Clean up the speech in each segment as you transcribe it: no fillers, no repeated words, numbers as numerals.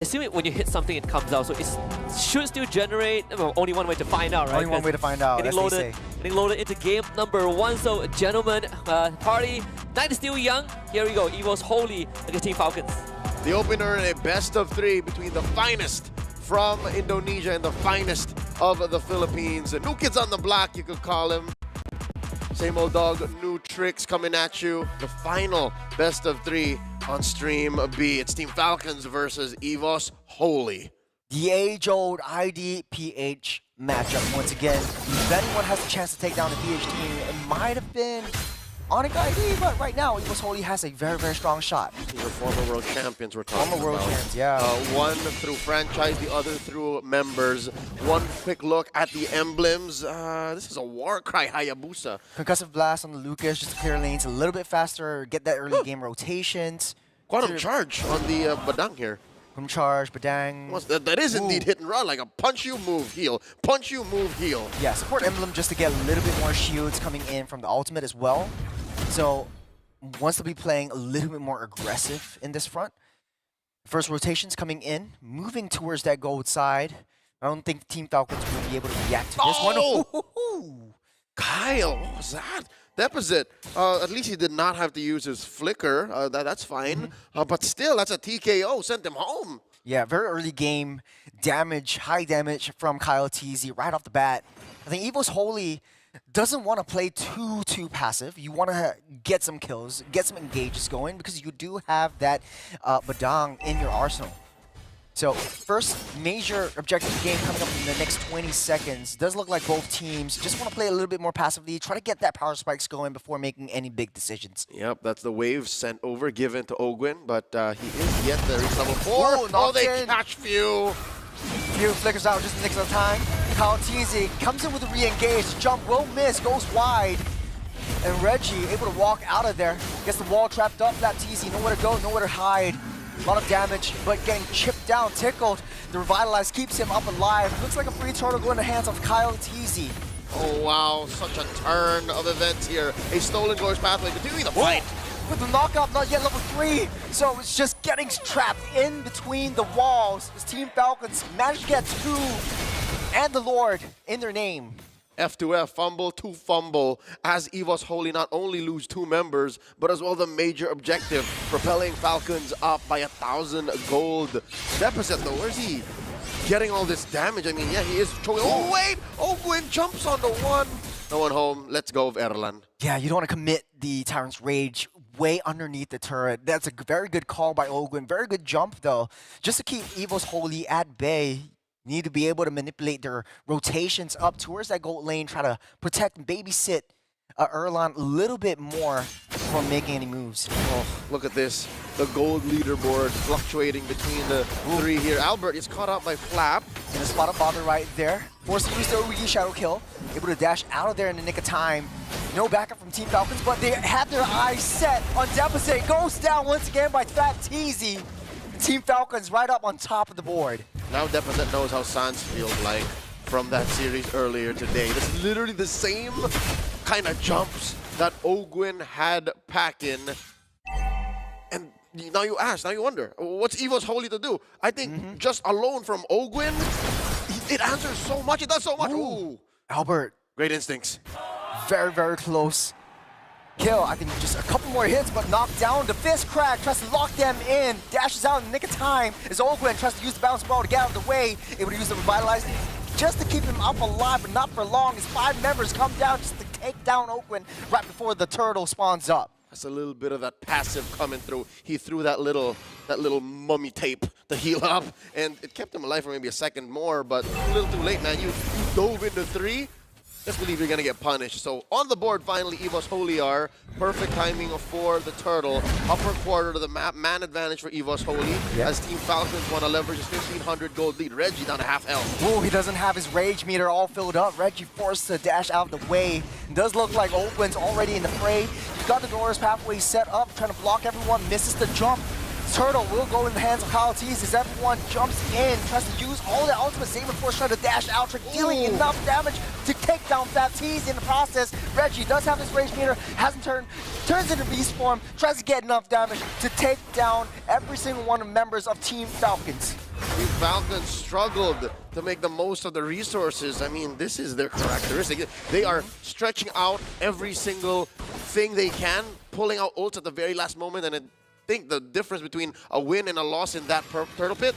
assuming when you hit something, it comes out. So it should still generate. Well, only one way to find out, right? Only one way to find out. Getting loaded into game number 1. So, gentlemen, party, night is still young. Here we go. EVOS Holy against Team Falcons. The opener in a best of 3 between the finest from Indonesia and the finest of the Philippines. New kids on the block, you could call him. Same old dog, new tricks coming at you. The final best of 3 on Stream B. It's Team Falcons versus EVOS Holy. The age-old IDPH matchup once again. If anyone has a chance to take down the PH team, it might have been Onyx ID, but right now, EVOS Holy has a very, very strong shot. These are former world champions we're talking about. Former world champions, yeah. One through franchise, the other through members. One quick look at the emblems. This is a Warcry Hayabusa. Concussive Blast on the Lucas, just to clear lanes a little bit faster, get that early game rotations. Quantum Charge on the Badang here. Quantum Charge, Badang. Well, that is indeed hit and run, like a punch you, move, heal. Punch you, move, heal. Yeah, support emblem just to get a little bit more shields coming in from the ultimate as well. So, wants to be playing a little bit more aggressive in this front. First rotations coming in, moving towards that gold side. I don't think Team Falcons will be able to react to this one. Ooh. Kyle, what was that? Deposit. At least he did not have to use his flicker. That's fine. But still, that's a TKO. Sent him home. Yeah, very early game damage, high damage from Kyle TZ right off the bat. I think EVOS Holy doesn't want to play too passive. You want to get some kills, get some engages going, because you do have that Badang in your arsenal. So first major objective game coming up in the next 20 seconds. Does look like both teams just want to play a little bit more passively, try to get that power spikes going before making any big decisions. Yep, that's the wave sent over, given to Ogwin, but he is yet to reach level 4. Oh, they catch Few. Few flickers out just in the nick of time. Kyle TZ comes in with a re-engage. Jump will miss, goes wide. And Reggie able to walk out of there. Gets the wall trapped up, that TZ, nowhere to go, nowhere to hide. A lot of damage, but getting chipped down, tickled. The Revitalize keeps him up alive. Looks like a free turtle going in the hands of Kyle TZ. Oh wow, such a turn of events here. A stolen Glorious Pathway continuing the fight. With the knockout, not yet level 3. So it's just getting trapped in between the walls. This Team Falcons managed to get 2 and the Lord in their name. F2F, fumble to fumble, as EVOS Holy not only lose 2 members, but as well the major objective, propelling Falcons up by 1,000 gold. Deposit though, where's he getting all this damage? I mean, yeah, he is showing. Oh wait, Ogwin jumps on the 1. No one home, let's go Erlan. Yeah, you don't want to commit the Tyrant's Rage way underneath the turret. That's a very good call by Ogwin, very good jump though. Just to keep EVOS Holy at bay, need to be able to manipulate their rotations up towards that gold lane, try to protect and babysit Erlan a little bit more before making any moves. Oh, look at this. The gold leaderboard fluctuating between the 3 here. Albert is caught out by Flap. And a spot of bother right there. Forced to use the Origi Shadow Kill. Able to dash out of there in the nick of time. No backup from Team Falcons, but they have their eyes set on Deposit. Goes down once again by Fat TZ. Team Falcons right up on top of the board. Now Deposit knows how Sans feels like from that series earlier today. This is literally the same kind of jumps that Ogwin had packing. And now you ask, now you wonder, what's EVOS Holy to do? I think just alone from Ogwin, it answers so much, it does so much. Ooh. Albert. Great instincts. Very, very close. Kill, I think just a couple more hits, but knocked down. The fist crack, tries to lock them in. Dashes out in the nick of time as Ogwin tries to use the bounce ball to get out of the way. Able to use the Revitalize just to keep him up alive, but not for long as 5 members come down just to take down Ogwin right before the turtle spawns up. That's a little bit of that passive coming through. He threw that little mummy tape to heal up, and it kept him alive for maybe a second more, but a little too late, man. You dove into 3. Just believe you're gonna get punished. So on the board, finally, EVOS Holy are. Perfect timing for the turtle. Upper quarter to the map, man advantage for EVOS Holy. As Team Falcons want to leverage his 1,500 gold lead. Reggie down to half health. Ooh, he doesn't have his rage meter all filled up. Reggie forced to dash out of the way. It does look like Ogwin's already in the fray. He's got the Glorious Pathway set up, trying to block everyone, misses the jump. Turtle will go in the hands of Kyle Tease as everyone jumps in, tries to use all the ultimate Zayman Force, trying to dash out, dealing enough damage to take down Fat Tease in the process. Reggie does have his Rage Meter, hasn't turned, turns into Beast Form, tries to get enough damage to take down every single one of the members of Team Falcons. Team Falcons struggled to make the most of the resources. I mean, this is their characteristic. They are stretching out every single thing they can, pulling out ults at the very last moment, and I think the difference between a win and a loss in that Turtle Pit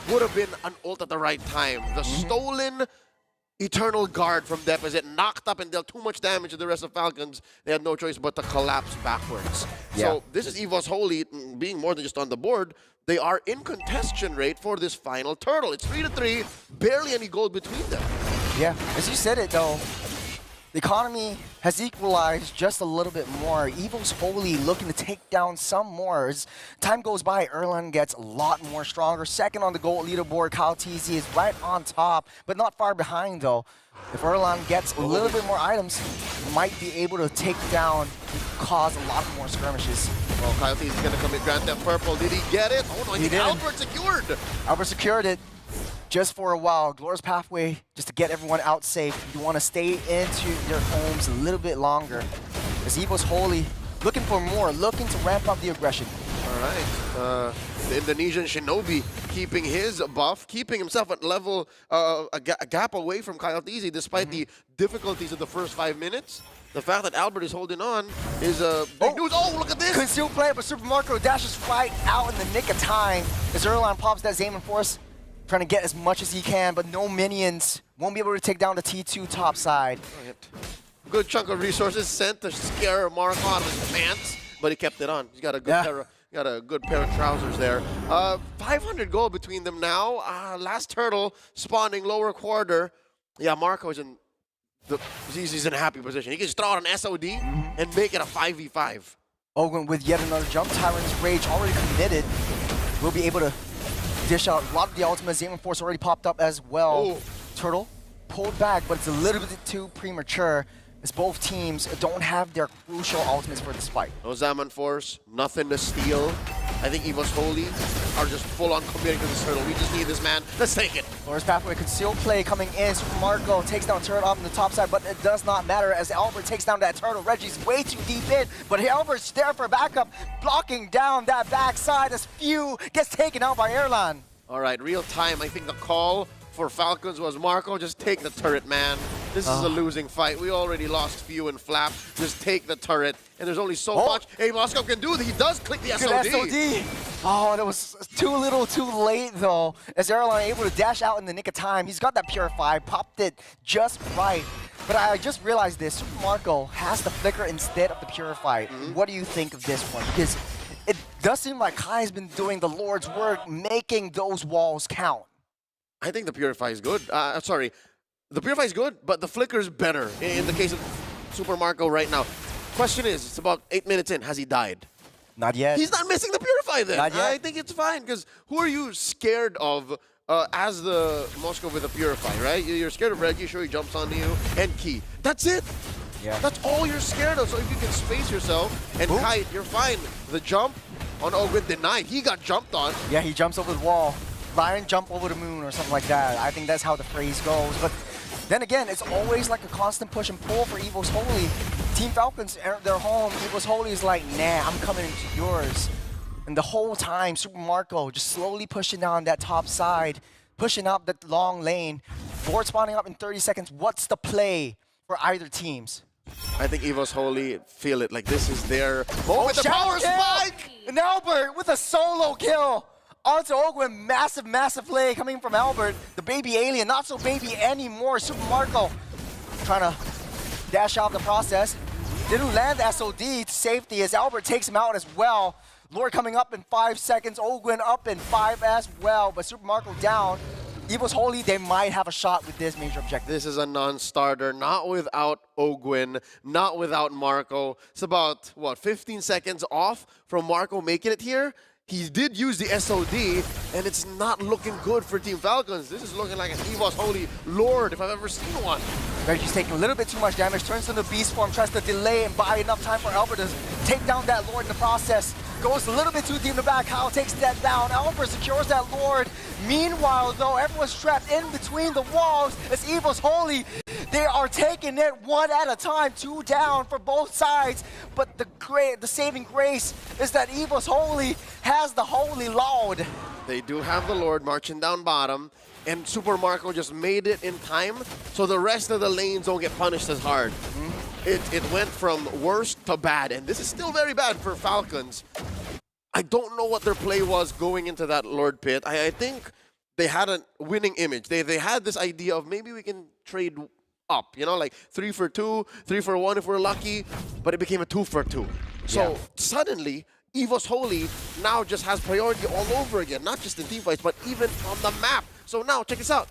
would have been an ult at the right time. The stolen Eternal Guard from Deposit knocked up and dealt too much damage to the rest of Falcons. They had no choice but to collapse backwards. Yeah. So this is EVOS Holy being more than just on the board. They are in contention rate for this final Turtle. It's 3-3, barely any gold between them. Yeah, as you said it though, the economy has equalized just a little bit more. EVOS Holy looking to take down some more. As time goes by, Erlan gets a lot more stronger. Second on the gold leaderboard, Kyle TZ is right on top, but not far behind though. If Erlan gets a little bit more items, might be able to take down, cause a lot more skirmishes. Well, Kyle TZ is going to come in Grand Theft Purple. Did he get it? Oh no, I think Albert secured. Albert secured it. Just for a while, Glorious Pathway, just to get everyone out safe. You want to stay into your homes a little bit longer. As EVOS Holy looking for more, looking to ramp up the aggression. All right, the Indonesian Shinobi keeping his buff, keeping himself at level, a gap away from Kyle TZ despite the difficulties of the first 5 minutes. The fact that Albert is holding on is big news. Oh, look at this! Concealed play, but Super Marco dashes right out in the nick of time as Erlan pops that Zayman Force, trying to get as much as he can, but no minions. Won't be able to take down the T2 top side. Good chunk of resources sent to scare Marco out of his pants, but he kept it on. He's got a good pair of trousers there. 500 gold between them now. Last Turtle spawning lower quarter. Yeah, Marco is in he's in a happy position. He can just throw out an SOD and make it a 5v5. Ogun with yet another jump. Tyrant's Rage already committed. Will be able to dish out a lot of the ultimate. Zayman Force already popped up as well. Turtle pulled back, but it's a little bit too premature as both teams don't have their crucial ultimates for this fight. No Zayman Force, nothing to steal. I think EVOS Holy are just full-on committing to this Turtle. We just need this, man. Let's take it. Glorious Pathway concealed play coming in. Super Marco takes down Turtle off on the top side, but it does not matter as Albert takes down that Turtle. Reggie's way too deep in, but Albert's there for backup, blocking down that backside as Few gets taken out by Erlan. All right, real time. I think the call for Falcons was Marco, just take the turret, man. This is a losing fight. We already lost Few and Flap. Just take the turret. And there's only so much Hey, Moscow can do. He does click the SOD. SOD. Oh, that was too little too late, though. As Erlan able to dash out in the nick of time. He's got that Purify, popped it just right. But I just realized this. Super Marco has the Flicker instead of the Purify. What do you think of this one? Because it does seem like Kai has been doing the Lord's work, making those walls count. I think the Purify is good. Sorry. The Purify is good, but the Flicker is better in the case of Super Marco right now. Question is, it's about 8 minutes in. Has he died? Not yet. He's not missing the Purify then. Not yet. I think it's fine, because who are you scared of as the Moscow with the Purify, right? You're scared of Reggie, sure he jumps onto you, and Key. That's it. Yeah. That's all you're scared of. So if you can space yourself and kite, you're fine. The jump on Ogun denied. He got jumped on. Yeah, he jumps over the wall. Lion jump over the moon or something like that. I think that's how the phrase goes. But then again, it's always like a constant push and pull for EVOS Holy. Team Falcons enter their home. EVOS Holy is like, nah, I'm coming into yours. And the whole time, Super Marco just slowly pushing down that top side, pushing up that long lane. Board spawning up in 30 seconds. What's the play for either teams? I think EVOS Holy feel it. Like this is their moment. The power spike! And Albert with a solo kill. Onto Ogun, massive play coming from Albert. The baby alien, not so baby anymore. Super Marco trying to dash out the process. Didn't land the SOD to safety as Albert takes him out as well. Lord coming up in 5 seconds. Ogun up in 5 as well. But Super Marco down. EVOS Holy, they might have a shot with this major objective. This is a non-starter, not without Ogun, not without Marco. It's about, what, 15 seconds off from Marco making it here. He did use the SOD, and it's not looking good for Team Falcons. This is looking like an EVOS Holy Lord, if I've ever seen one. Reggie's taking a little bit too much damage, turns into Beast Form, tries to delay and buy enough time for Albert to take down that Lord in the process. goes a little bit too deep in the back. Kyle takes that down. Albert secures that Lord. Meanwhile, though, everyone's trapped in between the walls as EVOS Holy. They are taking it one at a time, 2 down for both sides. But the saving grace is that EVOS Holy has the Holy Lord. They do have the Lord marching down bottom, and Super Marco just made it in time, so the rest of the lanes don't get punished as hard. It went from worst to bad, and this is still very bad for Falcons. I don't know what their play was going into that Lord pit. I think they had a winning image. They had this idea of maybe we can trade up, you know, like 3 for 2, 3 for 1 if we're lucky, but it became a 2 for 2. So suddenly, EVOS Holy now just has priority all over again, not just in teamfights, but even on the map. So now, check this out.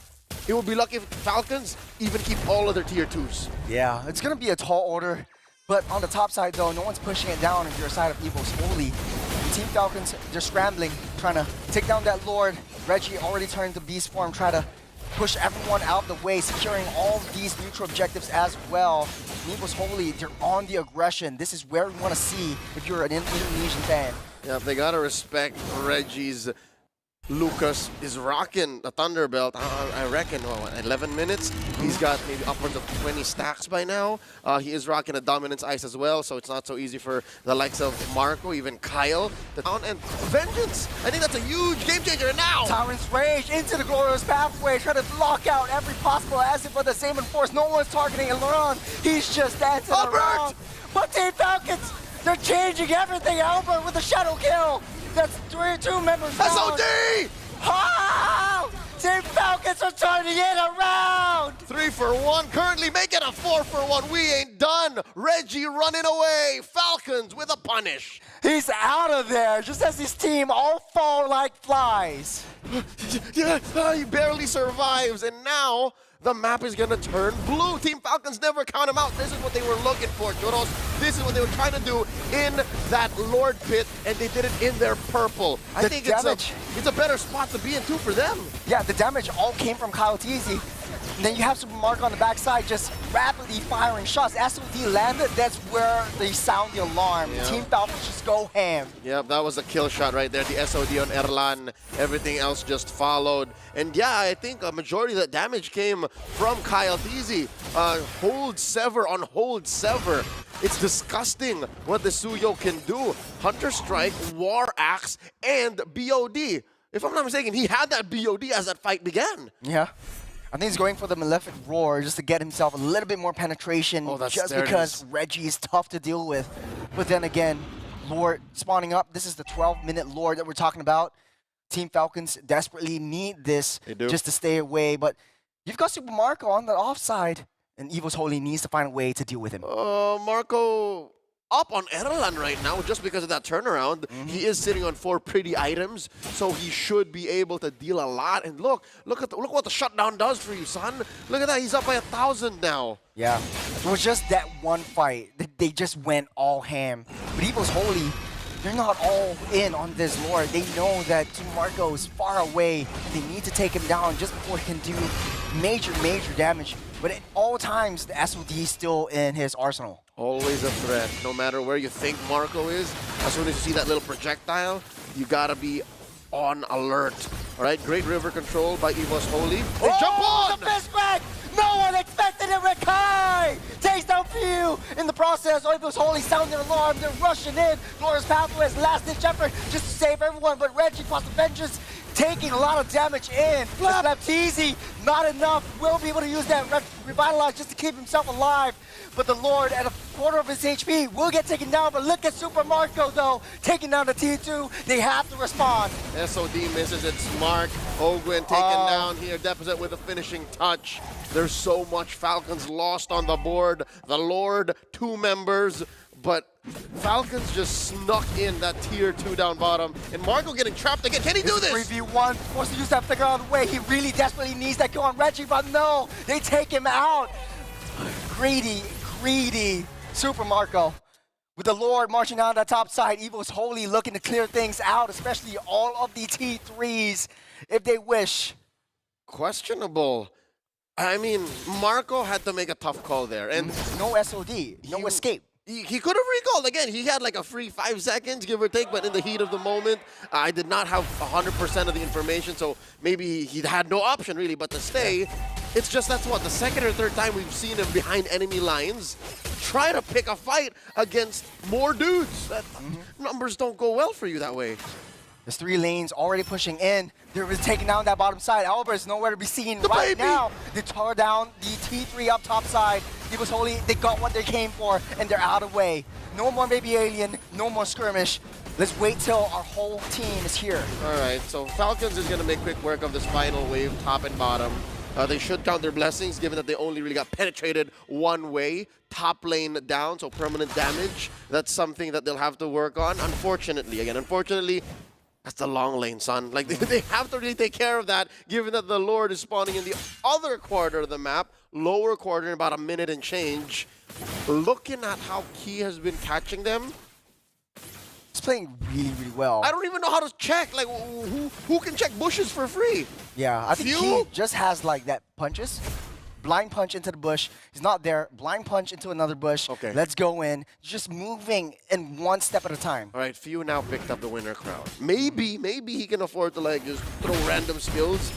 It would be lucky if Falcons even keep all of their tier 2s. Yeah, it's going to be a tall order. But on the top side, though, no one's pushing it down if you're a side of EVOS Holy. Team Falcons, they're scrambling, trying to take down that Lord. Reggie already turned to beast form, try to push everyone out the way, securing all of these neutral objectives as well. EVOS Holy, they're on the aggression. This is where we want to see if you're an Indonesian fan. Yeah, they got to respect Reggie's. Lucas is rocking the Thunderbelt, I reckon, 11 minutes. He's got maybe upwards of 20 stacks by now. He is rocking a Dominance Ice as well, so it's not so easy for the likes of Marco, even Kyle. And Vengeance, I think that's a huge game changer now. Tyrant's Rage into the glorious pathway, trying to block out every possible asset for the same enforce. No one's targeting Laurent. He's just dancing around. But Team Falcons, they're changing everything. Albert with the shadow kill. That's 2 members down. SOD! Oh! Team Falcons are turning it around! 3 for 1, currently making a 4 for 1. We ain't done. Reggie running away. Falcons with a punish. He's out of there, just as his team all fall like flies. Yeah, he barely survives, and now the map is gonna turn blue. Team Falcons never count him out. This is what they were looking for, Joros. This is what they were trying to do in that Lord pit, and they did it in their purple. I think it's a better spot to be in too for them. Yeah, the damage all came from Kyle Teasy. And then you have Super Marco on the backside just rapidly firing shots. SOD landed, that's where they sound the alarm. Yeah. Team Falcons just go ham. Yep, that was a kill shot right there. The SOD on Erlan. Everything else just followed. And yeah, I think a majority of that damage came from Kyle Teasy. Hold sever on hold sever. It's disgusting what the Suyo can do. Hunter Strike, War Axe, and BOD. If I'm not mistaken, he had that BOD as that fight began. Yeah. I think he's going for the Malefic Roar just to get himself a little bit more penetration, just because Reggie is tough to deal with. But then again, Lord spawning up. This is the 12-minute Lord that we're talking about. Team Falcons desperately need this just to stay away. But you've got Super Marco on the offside, and EVOS Holy needs to find a way to deal with him. Marco up on Erlan right now just because of that turnaround. He is sitting on 4 pretty items, so he should be able to deal a lot. And look what the shutdown does for you, son. Look at that, he's up by 1,000 now. Yeah, it was just that one fight. They just went all ham. But EVOS Holy, they're not all in on this Lord. They know that Team Marco is far away. They need to take him down just before he can do major damage. But at all times, the SOD is still in his arsenal. Always a threat, no matter where you think Marco is. As soon as you see that little projectile, you gotta be on alert. All right, great river control by EVOS Holy. They jump on! The fist back! No one expected it, Rakai! Takes down Few! In the process, EVOS Holy sounding an alarm. They're rushing in. Glorious Pathway's last-ditch effort just to save everyone, but Reggie plus the Vengeance taking a lot of damage in. SNAPDRAGON, not enough. Will be able to use that Revitalize just to keep himself alive. But the Lord, at a quarter of his HP, will get taken down. But look at Super Marco, though, taking down the T2. They have to respond. SOD misses it. Smart. Ogwin taken down here. Deposit with a finishing touch. There's so much Falcons lost on the board. The Lord, 2 members. But Falcons just snuck in that tier 2 down bottom. And Marco getting trapped again. Can he do this? 3v1, forced to use that figure out of the way. He really desperately needs that kill on Reggie, but no, they take him out. Greedy Super Marco. With the Lord marching down that top side, EVOS Holy looking to clear things out, especially all of the T3s, if they wish. Questionable. I mean, Marco had to make a tough call there. And no SOD, no escape. He could have recalled. Again, he had like a free 5 seconds, give or take, but in the heat of the moment, I did not have 100% of the information, so maybe he had no option really but to stay. It's just that's what, the second or third time we've seen him behind enemy lines try to pick a fight against more dudes. That, numbers don't go well for you that way. There's 3 lanes already pushing in. They're taking down that bottom side. Albert's nowhere to be seen The right baby. now. They tore down the T3 up top side. EVOS Holy, they got what they came for, and they're out of the way. No more baby alien, no more skirmish. Let's wait till our whole team is here. All right, so Falcons is going to make quick work of this final wave, top and bottom. They should count their blessings, given that they only really got penetrated one way. Top lane down, so permanent damage. That's something that they'll have to work on. Unfortunately, that's the long lane, son. Like, they have to really take care of that, given that the Lord is spawning in the other quarter of the map, lower quarter in about a minute and change. Looking at how Key has been catching them, He's playing really, really well. I don't even know how to check. Like, who can check bushes for free? Yeah, I think Few? he just has like that punches. Blind punch into the bush. He's not there. Blind punch into another bush. Okay. Let's go in. Just moving in one step at a time. All right, Few now picked up the winner crown. Maybe he can afford to like just throw random skills,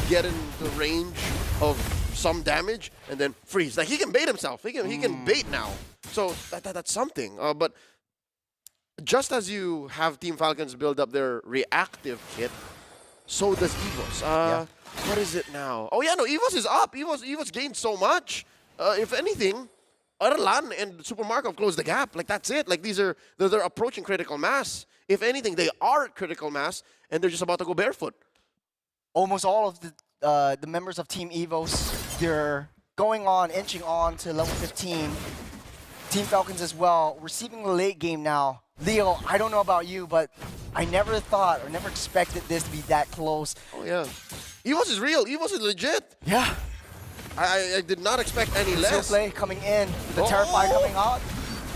get in the range of some damage, and then freeze. Like he can bait himself. He can bait now. So that's something. But just as you have Team Falcons build up their reactive kit, so does EVOS. What is it now? Oh yeah, no, EVOS is up. EVOS gained so much. If anything, Arlan and Super Markov closed the gap. Like that's it. Like they're approaching critical mass. If anything, they are at critical mass, and they're just about to go barefoot. Almost all of the members of Team EVOS, they're inching on to level 15. Team Falcons as well, receiving the late game now. Leo, I don't know about you, but I never thought or never expected this to be that close. Oh yeah, EVOS is real. EVOS is legit. Yeah. I did not expect any less. Play coming in, the Terrify coming out.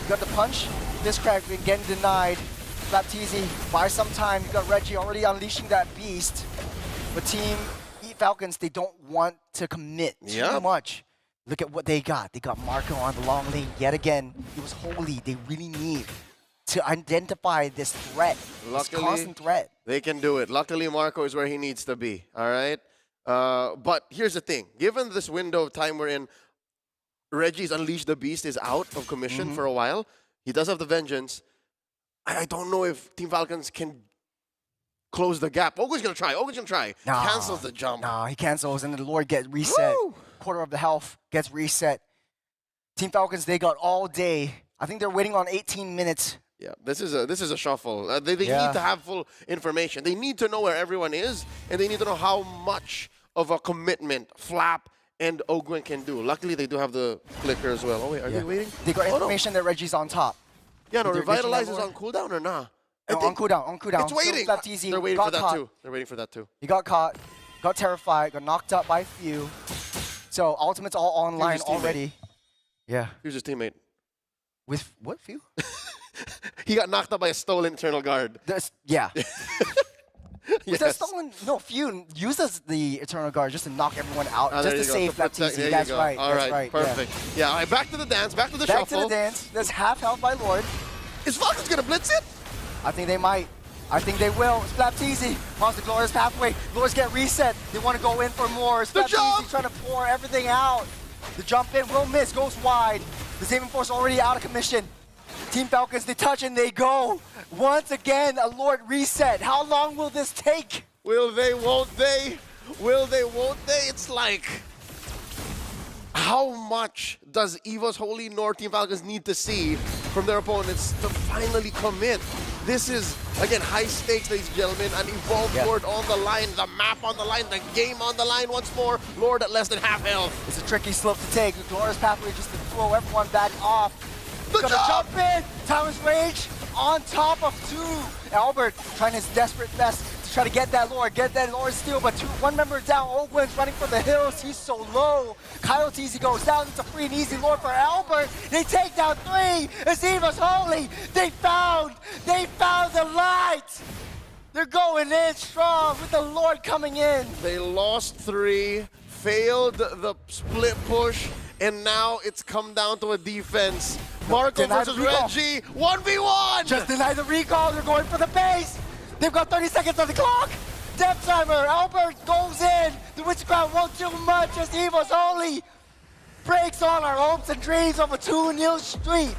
You got the punch. This crack been getting denied. Baptiste, buy some time. You got Reggie already unleashing that beast. But Team Falcons, they don't want to commit too much. Look at what they got. They got Marco on the long lane yet again. It was Holy. They really need to identify this threat, this constant threat. They can do it. Luckily, Marco is where he needs to be, all right? But here's the thing. Given this window of time we're in, Reggie's Unleash the Beast is out of commission for a while. He does have the Vengeance. I don't know if Team Falcons can close the gap. Ogo's going to try. Nah, Cancels the jump. Nah, he cancels and the Lord gets reset. Woo! Quarter of the health gets reset. Team Falcons, they got all day. I think they're waiting on 18 minutes. Yeah, this is a shuffle. They need to have full information. They need to know where everyone is, and they need to know how much of a commitment Flap and Ogwin can do. Luckily, they do have the flicker as well. Oh wait, are they waiting? They got information that Reggie's on top. Yeah, no, Revitalize is on cooldown or nah? On cooldown. It's waiting. So They're waiting for that too. They're waiting for that too. He got caught, got terrified, got knocked up by Few. So Ultimate's all online already. Yeah. Here's his teammate. With what Few? He got knocked up by a stolen Eternal Guard. Yeah. Yes. That stolen? No, Few uses the Eternal Guard just to knock everyone out, just to save Baptiste. That's right. All right, perfect. Yeah, all right, back to the dance, back to the shuffle. Back to the dance. That's half health by Lord. Is Falcons gonna blitz it? I think they might. I think they will. It's Baptiste. Wants the glorious pathway. Lords get reset. They want to go in for more. It's Baptiste trying to pour everything out. The jump in will miss, goes wide. The saving force already out of commission. Team Falcons, they touch and they go. Once again, a Lord reset. How long will this take? Will they, won't they? Will they, won't they? It's like, how much does EVOS Holy nor Team Falcons need to see from their opponents to finally commit? This is, again, high stakes, ladies and gentlemen. An evolved Lord on the line, the map on the line, the game on the line once more. Lord at less than half health. It's a tricky slope to take. The glorious pathway just to throw everyone back off. The jump in. Timeless Rage on top of 2. Albert trying his desperate best to try to get that Lord steal, but one member down. Ogwin's running for the hills. He's so low. Coyote goes down. It's a free and easy Lord for Albert. They take down 3. It's EVOS Holy. They found the light. They're going in strong with the Lord coming in. They lost 3, failed the split push, and now it's come down to a defense Marco Deny versus the recall. Reggie, 1v1! Just deny the recall, they're going for the base! They've got 30 seconds on the clock! Depth Timer, Albert goes in! The Witchcraft won't do much as EVOS only breaks all our hopes and dreams of a 2-0 streak!